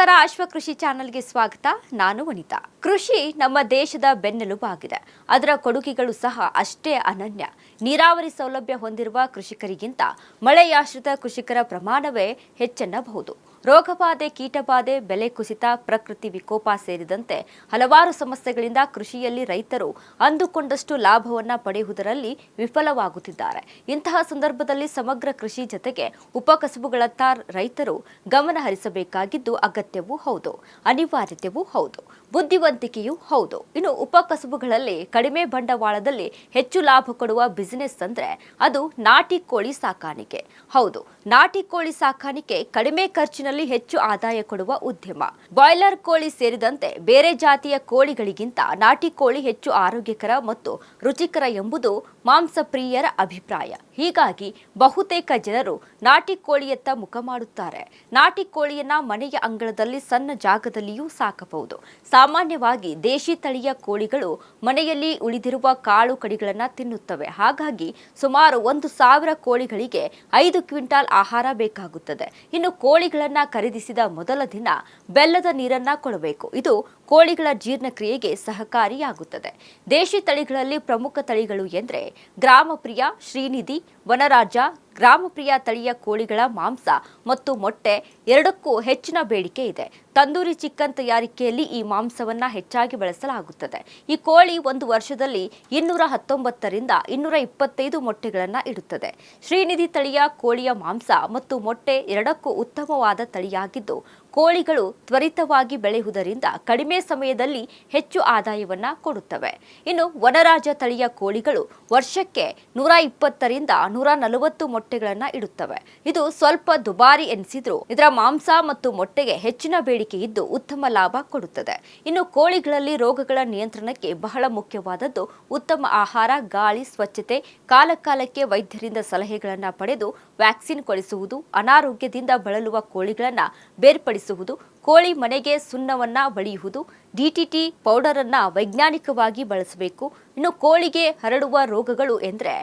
ನಮಸ್ಕಾರ ಅಶ್ವಕೃಷಿ ಚಾನೆಲ್ಗೆ ಸ್ವಾಗತ. ನಾನು ವನಿತಾ. ಕೃಷಿ ನಮ್ಮ ದೇಶದ ಬೆನ್ನೆಲುಬಾಗಿದೆ. ಅದರ ಕೊಡುಗೆಗಳು ಸಹ ಅಷ್ಟೇ ಅನನ್ಯ. ನೀರಾವರಿ ಸೌಲಭ್ಯ ಹೊಂದಿರುವ ಕೃಷಿಕರಿಗಿಂತ ಮಳೆಯಾಶ್ರಿತ ಕೃಷಿಕರ ಪ್ರಮಾಣವೇ ಹೆಚ್ಚೆನ್ನಬಹುದು. ರೋಗಬಾಧೆ, ಕೀಟಬಾಧೆ, ಬೆಲೆ ಕುಸಿತ, ಪ್ರಕೃತಿ ವಿಕೋಪ ಸೇರಿದಂತೆ ಹಲವಾರು ಸಮಸ್ಯೆಗಳಿಂದ ಕೃಷಿಯಲ್ಲಿ ರೈತರು ಅಂದುಕೊಂಡಷ್ಟು ಲಾಭವನ್ನ ಪಡೆಯುವುದರಲ್ಲಿ ವಿಫಲವಾಗುತ್ತಿದ್ದಾರೆ. ಇಂತಹ ಸಂದರ್ಭದಲ್ಲಿ ಸಮಗ್ರ ಕೃಷಿ ಜೊತೆಗೆ ಉಪಕಸಬುಗಳತ್ತ ರೈತರು ಗಮನ ಹರಿಸಬೇಕಾಗಿದ್ದು ಅಗತ್ಯವೂ ಹೌದು, ಅನಿವಾರ್ಯತೆಯೂ ಹೌದು, ಬುದ್ಧಿವಂತಿಕೆಯೂ ಹೌದು. ಇನ್ನು ಉಪಕಸಬುಗಳಲ್ಲಿ ಕಡಿಮೆ ಬಂಡವಾಳದಲ್ಲಿ ಹೆಚ್ಚು ಲಾಭ ಕೊಡುವ ಬಿಸಿನೆಸ್ ಅಂದ್ರೆ ಅದು ನಾಟಿ ಕೋಳಿ ಸಾಕಾಣಿಕೆ. ಹೌದು, ನಾಟಿ ಕೋಳಿ ಸಾಕಾಣಿಕೆ ಕಡಿಮೆ ಖರ್ಚಿನಲ್ಲಿ ಹೆಚ್ಚು ಆದಾಯ ಕೊಡುವ ಉದ್ಯಮ. ಬಾಯ್ಲರ್ ಕೋಳಿ ಸೇರಿದಂತೆ ಬೇರೆ ಜಾತಿಯ ಕೋಳಿಗಳಿಗಿಂತ ನಾಟಿ ಕೋಳಿ ಹೆಚ್ಚು ಆರೋಗ್ಯಕರ ಮತ್ತು ರುಚಿಕರ ಎಂಬುದು ಮಾಂಸಪ್ರಿಯರ ಅಭಿಪ್ರಾಯ. ಹೀಗಾಗಿ ಬಹುತೇಕ ಜನರು ನಾಟಿ ಕೋಳಿಯತ್ತ ಮುಖ ಮಾಡುತ್ತಾರೆ. ನಾಟಿ ಕೋಳಿಯನ್ನ ಮನೆಯ ಅಂಗಳದಲ್ಲಿ ಸಣ್ಣ ಜಾಗದಲ್ಲಿಯೂ ಸಾಕಬಹುದು. ಸಾಮಾನ್ಯವಾಗಿ ದೇಶಿ ತಳಿಯ ಕೋಳಿಗಳು ಮನೆಯಲ್ಲಿ ಉಳಿದಿರುವ ಕಾಳು ಕಡಿಗಳನ್ನು ತಿನ್ನುತ್ತವೆ. ಹಾಗಾಗಿ ಸುಮಾರು 1,000 ಕೋಳಿಗಳಿಗೆ 5 ಕ್ವಿಂಟಾಲ್ ಆಹಾರ ಬೇಕಾಗುತ್ತದೆ. ಇನ್ನು ಕೋಳಿಗಳನ್ನ ಖರೀದಿಸಿದ ಮೊದಲ ದಿನ ಬೆಲ್ಲದ ನೀರನ್ನ ಕೊಡಬೇಕು. ಇದು ಕೋಳಿಗಳ ಜೀರ್ಣಕ್ರಿಯೆಗೆ ಸಹಕಾರಿಯಾಗುತ್ತದೆ. ದೇಶಿ ತಳಿಗಳಲ್ಲಿ ಪ್ರಮುಖ ತಳಿಗಳು ಎಂದರೆ ಗ್ರಾಮಪ್ರಿಯ, ಶ್ರೀನಿಧಿ, ವನರಾಜ. ಗ್ರಾಮಪ್ರಿಯ ತಳಿಯ ಕೋಳಿಗಳ ಮಾಂಸ ಮತ್ತು ಮೊಟ್ಟೆ ಎರಡಕ್ಕೂ ಹೆಚ್ಚಿನ ಬೇಡಿಕೆ ಇದೆ. ತಂದೂರಿ ಚಿಕನ್ ತಯಾರಿಕೆಯಲ್ಲಿ ಈ ಮಾಂಸವನ್ನ ಹೆಚ್ಚಾಗಿ ಬಳಸಲಾಗುತ್ತದೆ. ಈ ಕೋಳಿ ಒಂದು ವರ್ಷದಲ್ಲಿ 219 ರಿಂದ 225 ಮೊಟ್ಟೆಗಳನ್ನು ಇಡುತ್ತದೆ. ಶ್ರೀನಿಧಿ ತಳಿಯ ಕೋಳಿಯ ಮಾಂಸ ಮತ್ತು ಮೊಟ್ಟೆ ಎರಡಕ್ಕೂ ಉತ್ತಮವಾದ ತಳಿಯಾಗಿದ್ದು ಕೋಳಿಗಳು ತ್ವರಿತವಾಗಿ ಬೆಳೆಯುವುದರಿಂದ ಕಡಿಮೆ ಸಮಯದಲ್ಲಿ ಹೆಚ್ಚು ಆದಾಯವನ್ನ ಕೊಡುತ್ತವೆ. ಇನ್ನು ವನರಾಜ ತಳಿಯ ಕೋಳಿಗಳು ವರ್ಷಕ್ಕೆ 120 ರಿಂದ 140 ಮೊಟ್ಟೆಗಳನ್ನು ಇಡುತ್ತವೆ. ಇದು ಸ್ವಲ್ಪ ದುಬಾರಿ ಎನಿಸಿದ್ರೂ ಇದರ ಮಾಂಸ ಮತ್ತು ಮೊಟ್ಟೆಗೆ ಹೆಚ್ಚಿನ ಬೇಡಿಕೆ ಇದ್ದು ಉತ್ತಮ ಲಾಭ ಕೊಡುತ್ತದೆ. ಇನ್ನು ಕೋಳಿಗಳಲ್ಲಿ ರೋಗಗಳ ನಿಯಂತ್ರಣಕ್ಕೆ ಬಹಳ ಮುಖ್ಯವಾದದ್ದು ಉತ್ತಮ ಆಹಾರ, ಗಾಳಿ, ಸ್ವಚ್ಛತೆ, ಕಾಲಕಾಲಕ್ಕೆ ವೈದ್ಯರಿಂದ ಸಲಹೆಗಳನ್ನು ಪಡೆದು ವ್ಯಾಕ್ಸಿನ್ ಕೊಡಿಸುವುದು, ಅನಾರೋಗ್ಯದಿಂದ ಬಳಲುವ ಕೋಳಿಗಳನ್ನು ಬೇರ್ಪಡಿಸುವುದು, ಕೋಳಿ ಮನೆಗೆ ಸುಣ್ಣವನ್ನ ಬಳಿಯುವುದು, ಡಿಟಿಟಿ ಪೌಡರ್ ಅನ್ನ ವೈಜ್ಞಾನಿಕವಾಗಿ ಬಳಸಬೇಕು. ಇನ್ನು ಕೋಳಿಗೆ ಹರಡುವ ರೋಗಗಳು ಎಂದರೆ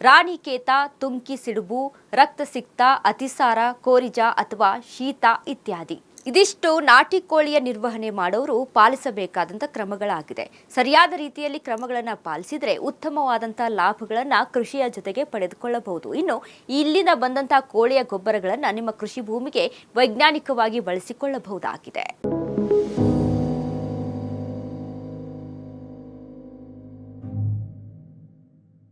ರಾಣಿಕೇತ, ತುಂಕಿ ಸಿಡುಬು, ರಕ್ತಸಿಕ್ತ, ಅತಿಸಾರ, ಕೋರಿಜ ಅಥವಾ ಶೀತ ಇತ್ಯಾದಿ. ಇದಿಷ್ಟು ನಾಟಿ ಕೋಳಿಯ ನಿರ್ವಹಣೆ ಮಾಡೋರು ಪಾಲಿಸಬೇಕಾದಂಥ ಕ್ರಮಗಳಾಗಿದೆ. ಸರಿಯಾದ ರೀತಿಯಲ್ಲಿ ಕ್ರಮಗಳನ್ನು ಪಾಲಿಸಿದರೆ ಉತ್ತಮವಾದಂಥ ಲಾಭಗಳನ್ನು ಕೃಷಿಯ ಜೊತೆಗೆ ಪಡೆದುಕೊಳ್ಳಬಹುದು. ಇನ್ನು ಇಲ್ಲಿಂದ ಬಂದಂಥ ಕೋಳಿಯ ಗೊಬ್ಬರಗಳನ್ನು ನಿಮ್ಮ ಕೃಷಿ ಭೂಮಿಗೆ ವೈಜ್ಞಾನಿಕವಾಗಿ ಬಳಸಿಕೊಳ್ಳಬಹುದಾಗಿದೆ.